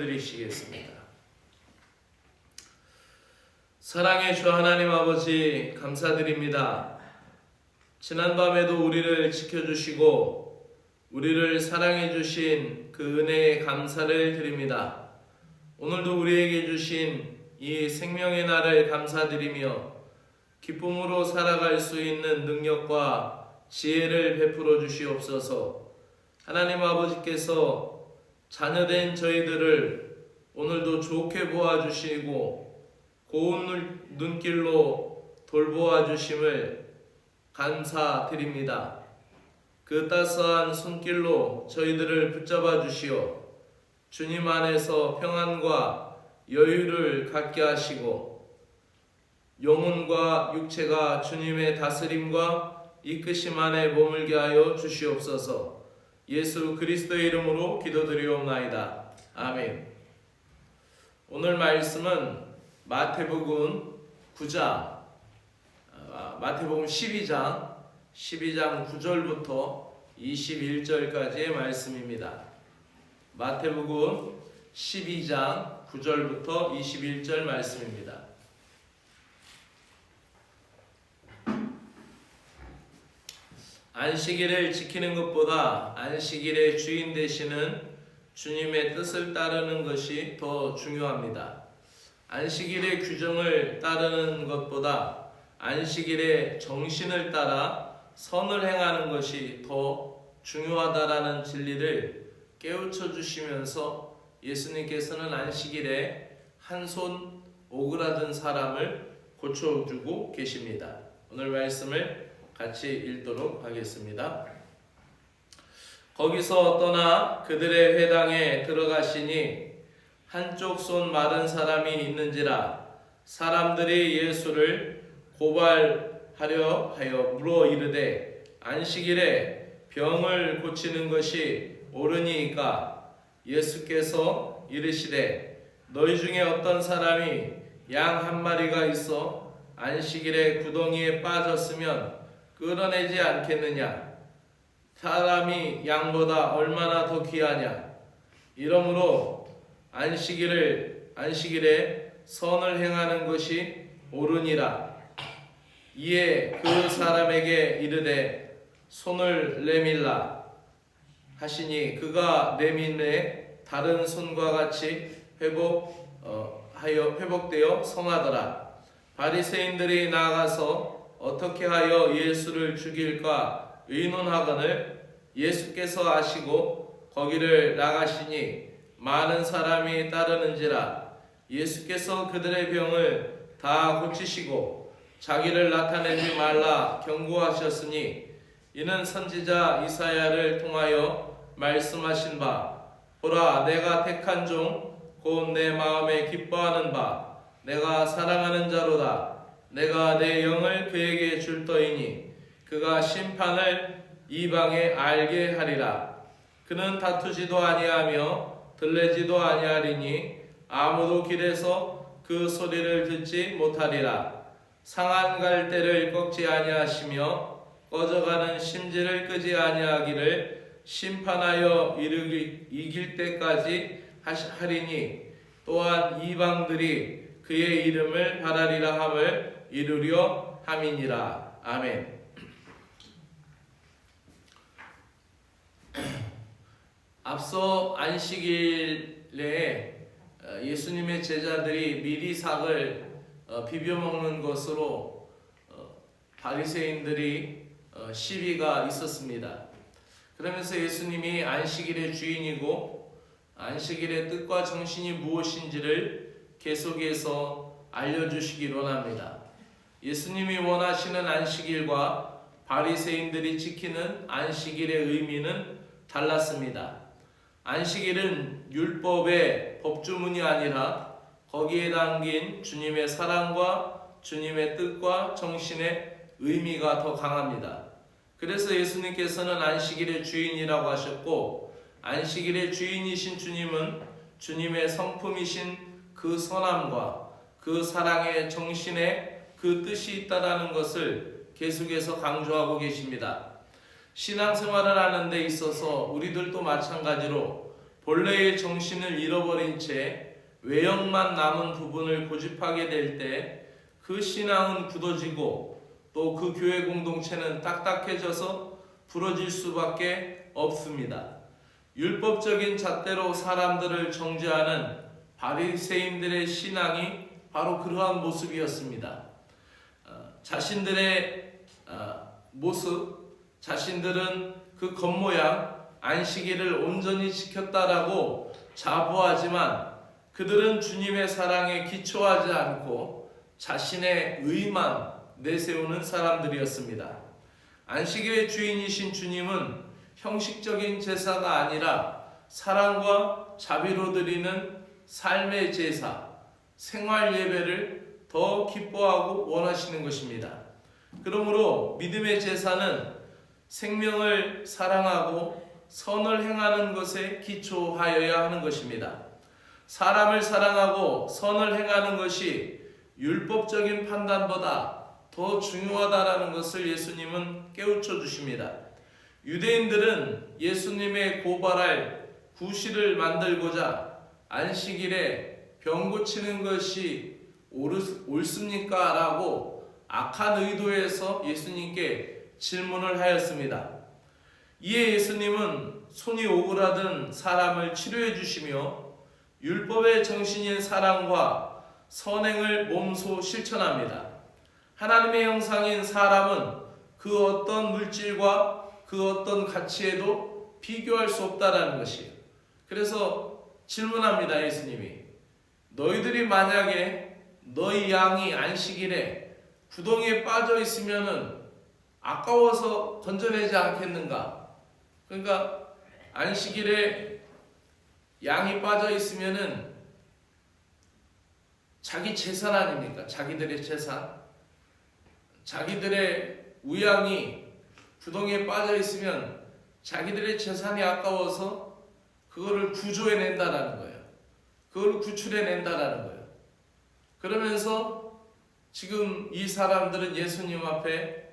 드리시겠습니다. 사랑의 주 하나님 아버지 감사드립니다. 지난밤에도 우리를 지켜주시고 우리를 사랑해 주신 그 은혜에 감사를 드립니다. 오늘도 우리에게 주신 이 생명의 날을 감사드리며 기쁨으로 살아갈 수 있는 능력과 지혜를 베풀어 주시옵소서. 하나님 아버지께서 자녀된 저희들을 오늘도 좋게 보아주시고 고운 눈길로 돌보아 주심을 감사드립니다. 그 따스한 손길로 저희들을 붙잡아 주시어 주님 안에서 평안과 여유를 갖게 하시고 영혼과 육체가 주님의 다스림과 이끄심 안에 머물게 하여 주시옵소서. 예수 그리스도의 이름으로 기도드리옵나이다. 아멘. 오늘 말씀은 마태복음 12장 9절부터 21절까지의 말씀입니다. 마태복음 12장 9절부터 21절 말씀입니다. 안식일을 지키는 것보다 안식일의 주인 되시는 주님의 뜻을 따르는 것이 더 중요합니다. 안식일의 규정을 따르는 것보다 안식일의 정신을 따라 선을 행하는 것이 더 중요하다라는 진리를 깨우쳐 주시면서 예수님께서는 안식일에 한 손 오그라든 사람을 고쳐주고 계십니다. 오늘 말씀을 같이 읽도록 하겠습니다. 거기서 떠나 그들의 회당에 들어가시니 한쪽 손 마른 사람이 있는지라 사람들이 예수를 고발하려 하여 물어 이르되 안식일에 병을 고치는 것이 옳으니이까? 예수께서 이르시되 너희 중에 어떤 사람이 양 한 마리가 있어 안식일에 구덩이에 빠졌으면 끌어내지 않겠느냐? 사람이 양보다 얼마나 더 귀하냐? 이러므로 안식일에 선을 행하는 것이 옳으니라. 이에 그 사람에게 이르되 손을 내밀라 하시니 그가 내밀매 다른 손과 같이 회복되어 성하더라. 바리새인들이 나아가서 어떻게 하여 예수를 죽일까 의논하거늘 예수께서 아시고 거기를 나가시니 많은 사람이 따르는지라. 예수께서 그들의 병을 다 고치시고 자기를 나타내지 말라 경고하셨으니 이는 선지자 이사야를 통하여 말씀하신 바 보라 내가 택한 종 곧 내 마음에 기뻐하는 바 내가 사랑하는 자로다. 내가 내 영을 그에게 줄 터이니 그가 심판을 이방에 알게 하리라. 그는 다투지도 아니하며 들레지도 아니하리니 아무도 길에서 그 소리를 듣지 못하리라. 상한 갈대를 꺾지 아니하시며 꺼져가는 심지를 끄지 아니하기를 심판하여 이길 때까지 하리니 또한 이방들이 그의 이름을 바라리라 함을 이루려 함이니라. 아멘. 앞서 안식일에 예수님의 제자들이 미리 삭을 비벼 먹는 것으로 바리새인들이 시비가 있었습니다. 그러면서 예수님이 안식일의 주인이고 안식일의 뜻과 정신이 무엇인지를 계속해서 알려주시기 원합니다. 예수님이 원하시는 안식일과 바리새인들이 지키는 안식일의 의미는 달랐습니다. 안식일은 율법의 법주문이 아니라 거기에 담긴 주님의 사랑과 주님의 뜻과 정신의 의미가 더 강합니다. 그래서 예수님께서는 안식일의 주인이라고 하셨고 안식일의 주인이신 주님은 주님의 성품이신 그 선함과 그 사랑의 정신에 그 뜻이 있다라는 것을 계속해서 강조하고 계십니다. 신앙생활을 하는 데 있어서 우리들도 마찬가지로 본래의 정신을 잃어버린 채 외형만 남은 부분을 고집하게 될 때 그 신앙은 굳어지고 또 그 교회 공동체는 딱딱해져서 부러질 수밖에 없습니다. 율법적인 잣대로 사람들을 정죄하는 바리새인들의 신앙이 바로 그러한 모습이었습니다. 자신들의 모습, 자신들은 그 겉모양 안식일을 온전히 지켰다라고 자부하지만 그들은 주님의 사랑에 기초하지 않고 자신의 의만 내세우는 사람들이었습니다. 안식일의 주인이신 주님은 형식적인 제사가 아니라 사랑과 자비로 드리는 삶의 제사, 생활 예배를 더 기뻐하고 원하시는 것입니다. 그러므로 믿음의 제사는 생명을 사랑하고 선을 행하는 것에 기초하여야 하는 것입니다. 사람을 사랑하고 선을 행하는 것이 율법적인 판단보다 더 중요하다라는 것을 예수님은 깨우쳐 주십니다. 유대인들은 예수님의 고발할 구실을 만들고자 안식일에 병 고치는 것이 옳습니까? 라고 악한 의도에서 예수님께 질문을 하였습니다. 이에 예수님은 손이 오그라든 사람을 치료해 주시며 율법의 정신인 사랑과 선행을 몸소 실천합니다. 하나님의 형상인 사람은 그 어떤 물질과 그 어떤 가치에도 비교할 수 없다라는 것이에요. 그래서 질문합니다. 예수님이 너희들이 만약에 너희 양이 안식일에 구덩이에 빠져 있으면은 아까워서 건져내지 않겠는가? 그러니까 안식일에 양이 빠져 있으면은 자기 재산 아닙니까? 자기들의 재산. 자기들의 우양이 구덩이에 빠져 있으면 자기들의 재산이 아까워서 그거를 구조해낸다라는 거예요. 그걸 구출해낸다라는 거예요. 그러면서 지금 이 사람들은 예수님 앞에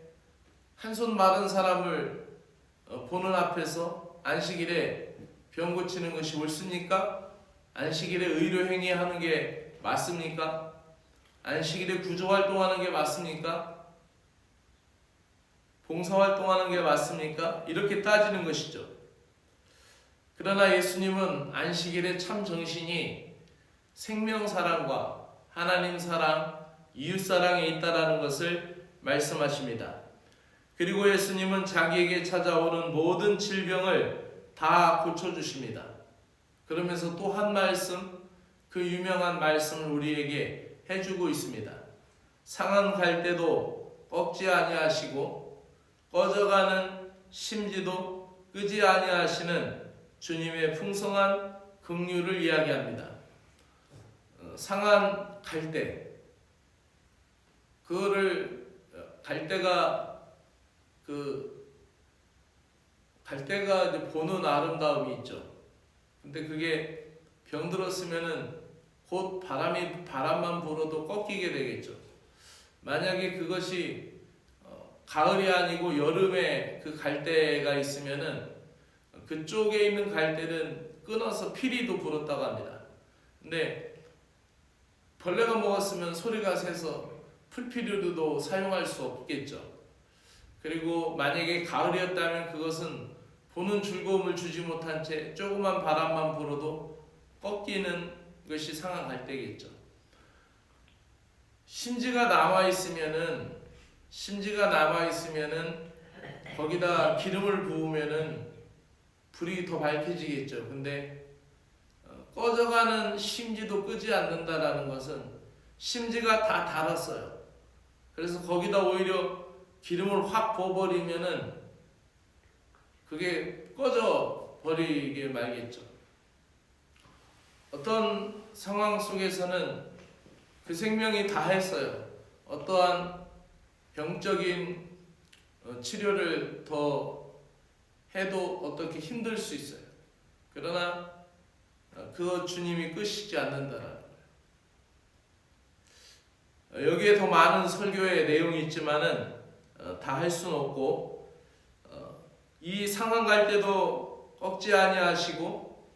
한 손 마른 사람을 보는 앞에서 안식일에 병 고치는 것이 옳습니까? 안식일에 의료 행위하는 게 맞습니까? 안식일에 구조활동하는 게 맞습니까? 봉사활동하는 게 맞습니까? 이렇게 따지는 것이죠. 그러나 예수님은 안식일의 참 정신이 생명사랑과 하나님 사랑, 이웃사랑에 있다라는 것을 말씀하십니다. 그리고 예수님은 자기에게 찾아오는 모든 질병을 다 고쳐주십니다. 그러면서 또 한 말씀, 그 유명한 말씀을 우리에게 해주고 있습니다. 상한 갈대도 꺾지 아니하시고 꺼져가는 심지도 끄지 아니하시는 주님의 풍성한 긍휼을 이야기합니다. 상한 갈대, 그거를 갈대가 이제 보는 아름다움이 있죠. 근데 그게 병들었으면은 곧 바람만 불어도 꺾이게 되겠죠. 만약에 그것이 가을이 아니고 여름에 그 갈대가 있으면은 그쪽에 있는 갈대는 끊어서 피리도 불었다고 합니다. 근데 벌레가 먹었으면 소리가 새서 풀피류도 사용할 수 없겠죠. 그리고 만약에 가을이었다면 그것은 보는 즐거움을 주지 못한 채 조그만 바람만 불어도 꺾이는 것이 상한 갈대겠죠. 심지가 남아 있으면은 거기다 기름을 부으면은 불이 더 밝혀지겠죠. 근데 꺼져가는 심지도 끄지 않는다라는 것은 심지가 다 닳았어요. 그래서 거기다 오히려 기름을 확 부어버리면은 그게 꺼져 버리게 말겠죠. 어떤 상황 속에서는 그 생명이 다했어요. 어떠한 병적인 치료를 더 해도 어떻게 힘들 수 있어요. 그러나 그 주님이 끄시지 않는다라는 거예요. 여기에 더 많은 설교의 내용이 있지만은 다 할 수는 없고 이 상한 갈 때도 꺾지 아니하시고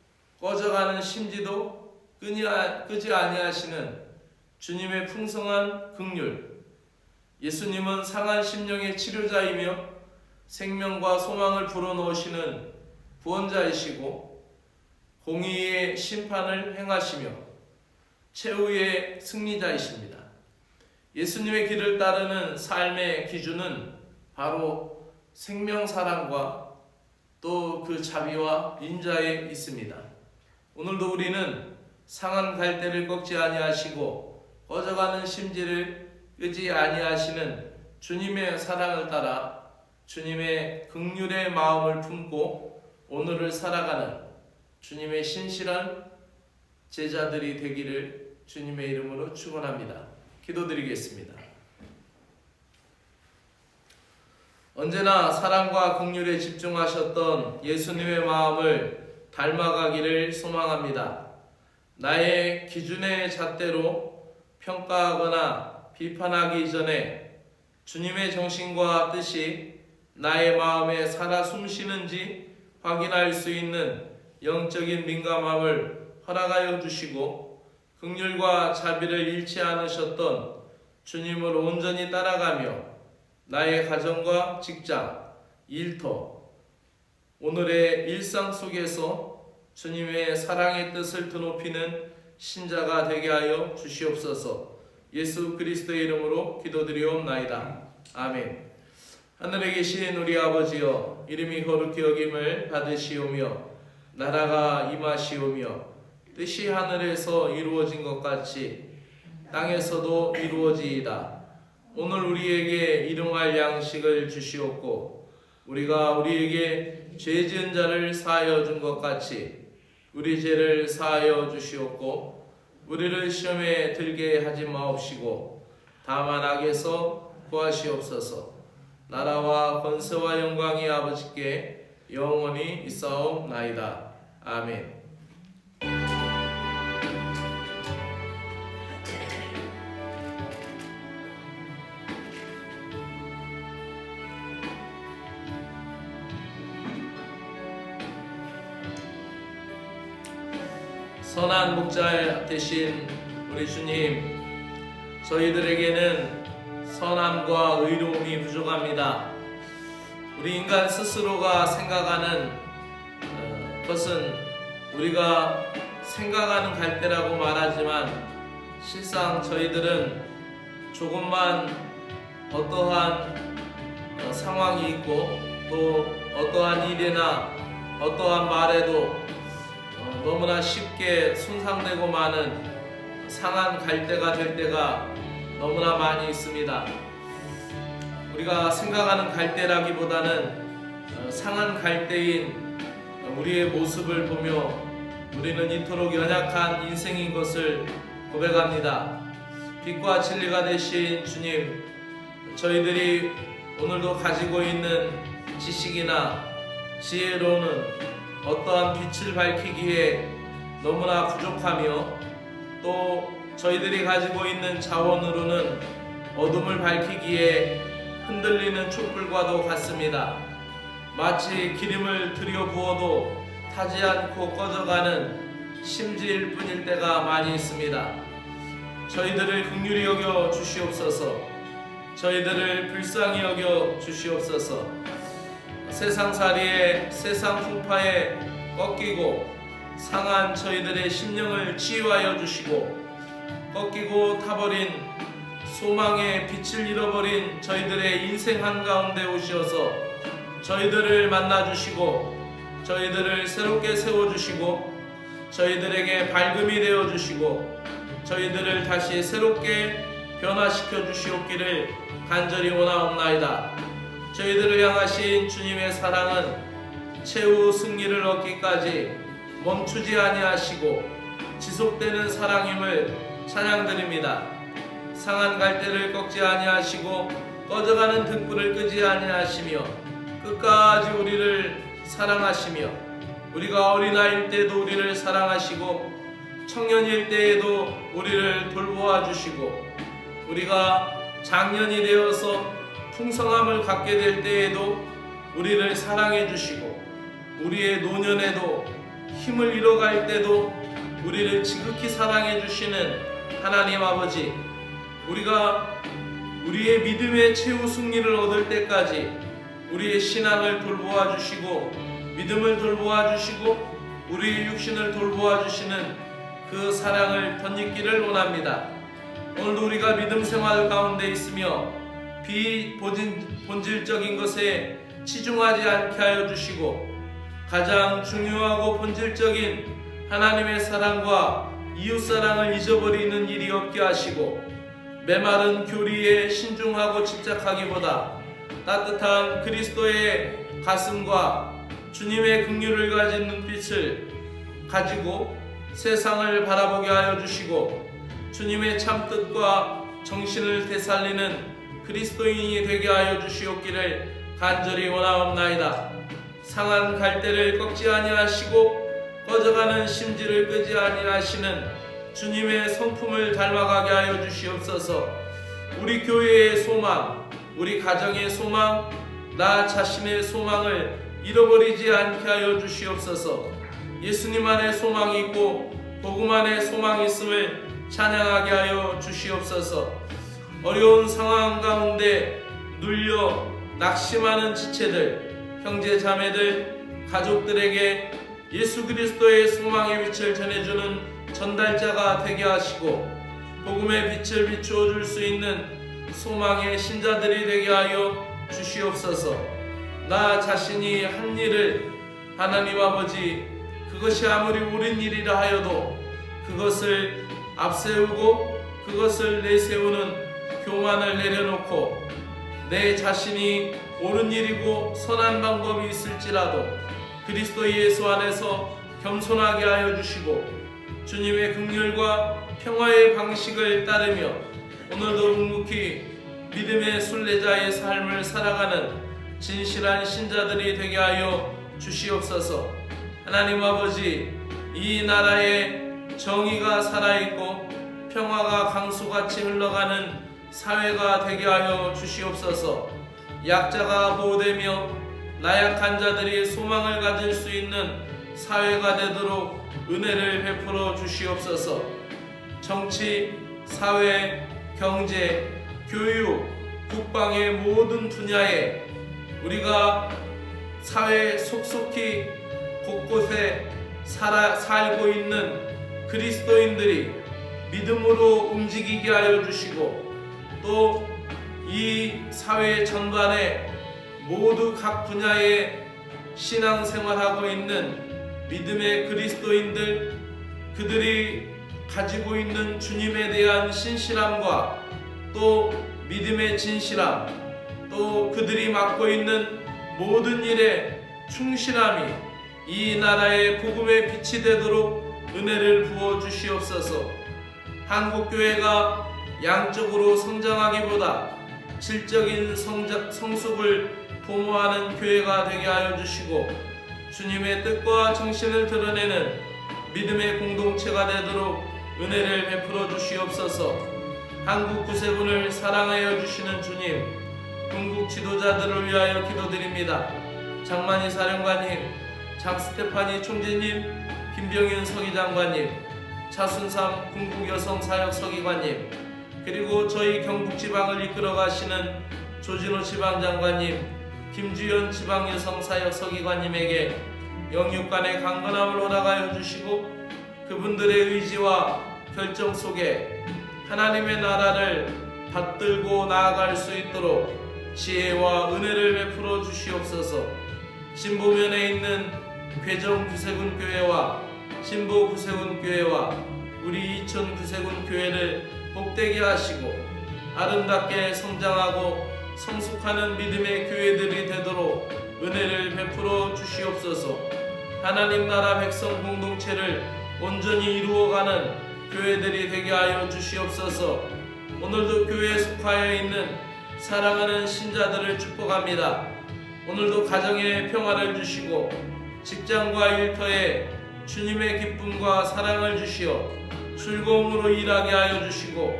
꺼져가는 심지도 끄지 아니하시는 주님의 풍성한 긍휼. 예수님은 상한 심령의 치료자이며 생명과 소망을 불어넣으시는 구원자이시고 공의의 심판을 행하시며 최후의 승리자이십니다. 예수님의 길을 따르는 삶의 기준은 바로 생명사랑과 또 그 자비와 인자에 있습니다. 오늘도 우리는 상한 갈대를 꺾지 아니하시고 꺼져가는 심지를 끄지 아니하시는 주님의 사랑을 따라 주님의 긍휼의 마음을 품고 오늘을 살아가는 주님의 신실한 제자들이 되기를 주님의 이름으로 축원합니다. 기도드리겠습니다. 언제나 사랑과 긍휼에 집중하셨던 예수님의 마음을 닮아가기를 소망합니다. 나의 기준의 잣대로 평가하거나 비판하기 전에 주님의 정신과 뜻이 나의 마음에 살아 숨쉬는지 확인할 수 있는 영적인 민감함을 허락하여 주시고 긍휼과 자비를 잃지 않으셨던 주님을 온전히 따라가며 나의 가정과 직장, 일터, 오늘의 일상 속에서 주님의 사랑의 뜻을 드높이는 신자가 되게 하여 주시옵소서. 예수 그리스도의 이름으로 기도드리옵나이다. 아멘. 하늘에 계신 우리 아버지여, 이름이 거룩히 여김을 받으시오며 나라가 임하시오며 뜻이 하늘에서 이루어진 것 같이 땅에서도 이루어지이다. 오늘 우리에게 일용할 양식을 주시옵고 우리가 우리에게 죄 지은 자를 사하여 준 것 같이 우리 죄를 사하여 주시옵고 우리를 시험에 들게 하지 마옵시고 다만 악에서 구하시옵소서. 나라와 권세와 영광이 아버지께 영원히 있사옵나이다. 아멘. 선한 목자 되신 우리 주님, 저희들에게는 선함과 의로움이 부족합니다. 우리 인간 스스로가 생각하는 것은 우리가 생각하는 갈대라고 말하지만 실상 저희들은 조금만 어떠한 상황이 있고 또 어떠한 일이나 어떠한 말에도 너무나 쉽게 손상되고 많은 상한 갈대가 될 때가 너무나 많이 있습니다. 우리가 생각하는 갈대라기보다는 상한 갈대인 우리의 모습을 보며 우리는 이토록 연약한 인생인 것을 고백합니다. 빛과 진리가 되신 주님, 저희들이 오늘도 가지고 있는 지식이나 지혜로는 어떠한 빛을 밝히기에 너무나 부족하며 또 저희들이 가지고 있는 자원으로는 어둠을 밝히기에 흔들리는 촛불과도 같습니다. 마치 기름을 들여부어도 타지 않고 꺼져가는 심지일 뿐일 때가 많이 있습니다. 저희들을 긍휼히 여겨 주시옵소서. 저희들을 불쌍히 여겨 주시옵소서. 세상살이에 세상 풍파에 꺾이고 상한 저희들의 심령을 치유하여 주시고 꺾이고 타버린 소망의 빛을 잃어버린 저희들의 인생 한가운데 오셔서 저희들을 만나주시고 저희들을 새롭게 세워주시고 저희들에게 밝음이 되어주시고 저희들을 다시 새롭게 변화시켜 주시옵기를 간절히 원하옵나이다. 저희들을 향하신 주님의 사랑은 최후 승리를 얻기까지 멈추지 아니하시고 지속되는 사랑임을 찬양드립니다. 상한 갈대를 꺾지 아니하시고 꺼져가는 등불을 끄지 아니하시며 끝까지 우리를 사랑하시며 우리가 어린아이일 때도 우리를 사랑하시고 청년일 때에도 우리를 돌보아 주시고 우리가 장년이 되어서 풍성함을 갖게 될 때에도 우리를 사랑해 주시고 우리의 노년에도 힘을 잃어갈 때도 우리를 지극히 사랑해 주시는 하나님 아버지, 우리가 우리의 믿음의 최후 승리를 얻을 때까지 우리의 신앙을 돌보아 주시고 믿음을 돌보아 주시고 우리의 육신을 돌보아 주시는 그 사랑을 덧입기를 원합니다. 오늘도 우리가 믿음 생활 가운데 있으며 비본질적인 것에 치중하지 않게 하여 주시고 가장 중요하고 본질적인 하나님의 사랑과 이웃사랑을 잊어버리는 일이 없게 하시고 메마른 교리에 신중하고 집착하기보다 따뜻한 그리스도의 가슴과 주님의 긍휼을 가진 눈빛을 가지고 세상을 바라보게 하여 주시고 주님의 참뜻과 정신을 되살리는 그리스도인이 되게 하여 주시옵기를 간절히 원하옵나이다. 상한 갈대를 꺾지 아니하시고 꺼져가는 심지를 끄지 아니하시는 주님의 성품을 닮아가게 하여 주시옵소서. 우리 교회의 소망, 우리 가정의 소망, 나 자신의 소망을 잃어버리지 않게 하여 주시옵소서. 예수님 안에 소망이 있고 복음 안에 소망이 있음을 찬양하게 하여 주시옵소서. 어려운 상황 가운데 눌려 낙심하는 지체들, 형제 자매들, 가족들에게 예수 그리스도의 소망의 빛을 전해주는 전달자가 되게 하시고 복음의 빛을 비추어 줄 수 있는 소망의 신자들이 되게 하여 주시옵소서. 나 자신이 한 일을 하나님 아버지, 그것이 아무리 옳은 일이라 하여도 그것을 앞세우고 그것을 내세우는 교만을 내려놓고 내 자신이 옳은 일이고 선한 방법이 있을지라도 그리스도 예수 안에서 겸손하게 하여 주시고 주님의 긍휼과 평화의 방식을 따르며 오늘도 묵묵히 믿음의 순례자의 삶을 살아가는 진실한 신자들이 되게 하여 주시옵소서. 하나님 아버지, 이 나라에 정의가 살아있고 평화가 강수같이 흘러가는 사회가 되게 하여 주시옵소서. 약자가 보호되며 나약한 자들이 소망을 가질 수 있는 사회가 되도록 은혜를 베풀어 주시옵소서. 정치, 사회, 경제, 교육, 국방의 모든 분야에 우리가 사회 속속히 곳곳에 살고 있는 그리스도인들이 믿음으로 움직이게 하여 주시고 또 이 사회 전반에 모두 각 분야에 신앙생활하고 있는 믿음의 그리스도인들, 그들이 가지고 있는 주님에 대한 신실함과 또 믿음의 진실함, 또 그들이 맡고 있는 모든 일에 충실함이 이 나라의 복음의 빛이 되도록 은혜를 부어 주시옵소서. 한국교회가 양적으로 성장하기보다 질적인 성숙을 도모하는 교회가 되게 하여 주시고 주님의 뜻과 정신을 드러내는 믿음의 공동체가 되도록 은혜를 베풀어 주시옵소서. 한국 구세군을 사랑하여 주시는 주님, 궁국 지도자들을 위하여 기도드립니다. 장만희 사령관님, 장스테파니 총재님, 김병윤 서기장관님, 차순삼 궁국여성사역 서기관님, 그리고 저희 경북지방을 이끌어 가시는 조진호 지방장관님, 김주연 지방여성사역 서기관님에게 영육간의 강건함을 허락하여 주시고 그분들의 의지와 결정 속에 하나님의 나라를 받들고 나아갈 수 있도록 지혜와 은혜를 베풀어 주시옵소서. 진보면에 있는 괴정 구세군 교회와 진보 구세군 교회와 우리 이천 구세군 교회를 복되게 하시고 아름답게 성장하고 성숙하는 믿음의 교회들이 되도록 은혜를 베풀어 주시옵소서. 하나님 나라 백성 공동체를 온전히 이루어가는 교회들이 되게 하여 주시옵소서. 오늘도 교회에 속하여 있는 사랑하는 신자들을 축복합니다. 오늘도 가정에 평화를 주시고 직장과 일터에 주님의 기쁨과 사랑을 주시어 즐거움으로 일하게 하여 주시고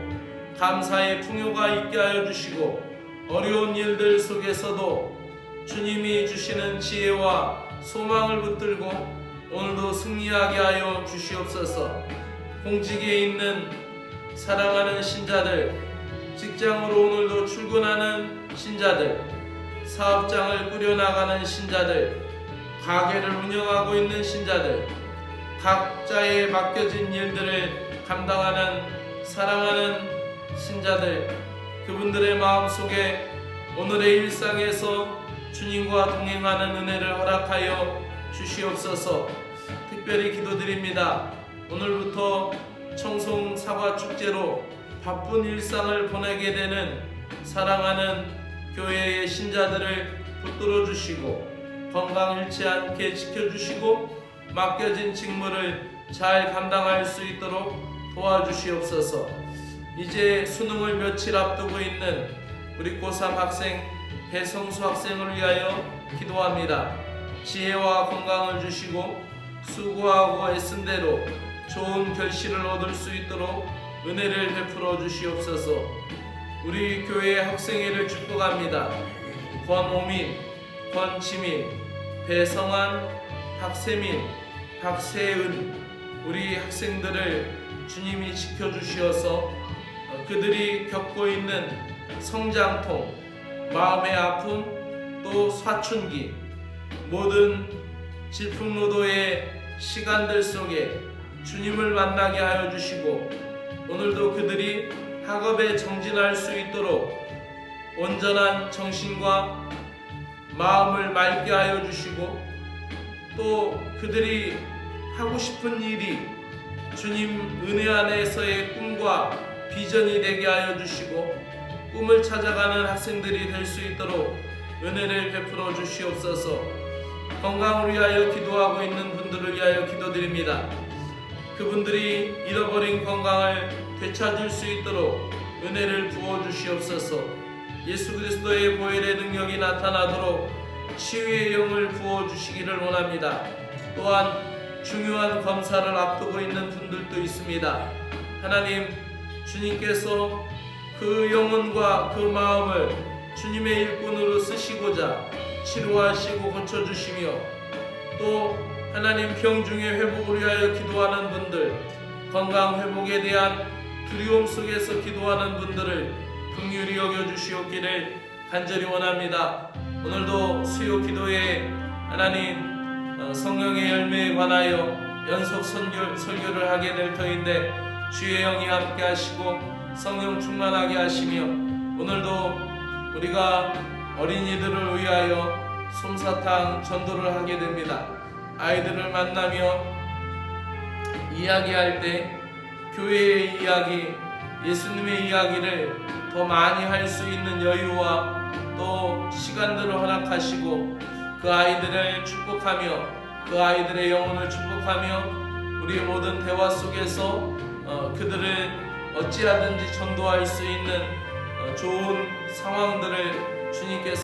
감사의 풍요가 있게 하여 주시고 어려운 일들 속에서도 주님이 주시는 지혜와 소망을 붙들고 오늘도 승리하게 하여 주시옵소서. 공직에 있는 사랑하는 신자들, 직장으로 오늘도 출근하는 신자들, 사업장을 꾸려나가는 신자들, 가게를 운영하고 있는 신자들, 각자의 맡겨진 일들을 감당하는 사랑하는 신자들, 그분들의 마음속에 오늘의 일상에서 주님과 동행하는 은혜를 허락하여 주시옵소서. 특별히 기도드립니다. 오늘부터 청송 사과 축제로 바쁜 일상을 보내게 되는 사랑하는 교회의 신자들을 붙들어 주시고 건강 잃지 않게 지켜주시고 맡겨진 직무를 잘 감당할 수 있도록 도와주시옵소서. 이제 수능을 며칠 앞두고 있는 우리 고3 학생 배성수 학생을 위하여 기도합니다. 지혜와 건강을 주시고 수고하고 애쓴 대로 좋은 결실을 얻을 수 있도록 은혜를 베풀어 주시옵소서. 우리 교회의 학생회를 축복합니다. 권오민, 권지민, 배성환, 박세민, 박세은 우리 학생들을 주님이 지켜주시어서 그들이 겪고 있는 성장통, 마음의 아픔, 또 사춘기, 모든 질풍노도의 시간들 속에 주님을 만나게 하여 주시고 오늘도 그들이 학업에 정진할 수 있도록 온전한 정신과 마음을 맑게 하여 주시고 또 그들이 하고 싶은 일이 주님 은혜 안에서의 꿈과 비전이 되게 하여 주시고 꿈을 찾아가는 학생들이 될 수 있도록 은혜를 베풀어 주시옵소서. 건강을 위하여 기도하고 있는 분들을 위하여 기도드립니다. 그분들이 잃어버린 건강을 되찾을 수 있도록 은혜를 부어 주시옵소서. 예수 그리스도의 보혈의 능력이 나타나도록 치유의 영을 부어 주시기를 원합니다. 또한 중요한 검사를 앞두고 있는 분들도 있습니다. 하나님, 주님께서 그 영혼과 그 마음을 주님의 일꾼으로 쓰시고자 치료하시고 고쳐주시며 또 하나님 병중의 회복을 위하여 기도하는 분들, 건강 회복에 대한 두려움 속에서 기도하는 분들을 긍휼히 여겨주시옵기를 간절히 원합니다. 오늘도 수요 기도에 하나님 성령의 열매에 관하여 연속 설교를 하게 될 터인데 주의 영이 함께 하시고 성령 충만하게 하시며 오늘도 우리가 어린이들을 위하여 솜사탕 전도를 하게 됩니다. 아이들을 만나며 이야기할 때 교회의 이야기, 예수님의 이야기를 더 많이 할 수 있는 여유와 또 시간들을 허락하시고 그 아이들을 축복하며 그 아이들의 영혼을 축복하며 우리의 모든 대화 속에서 그들을 어찌하든지 전도할 수 있는 좋은 상황들을 주님께서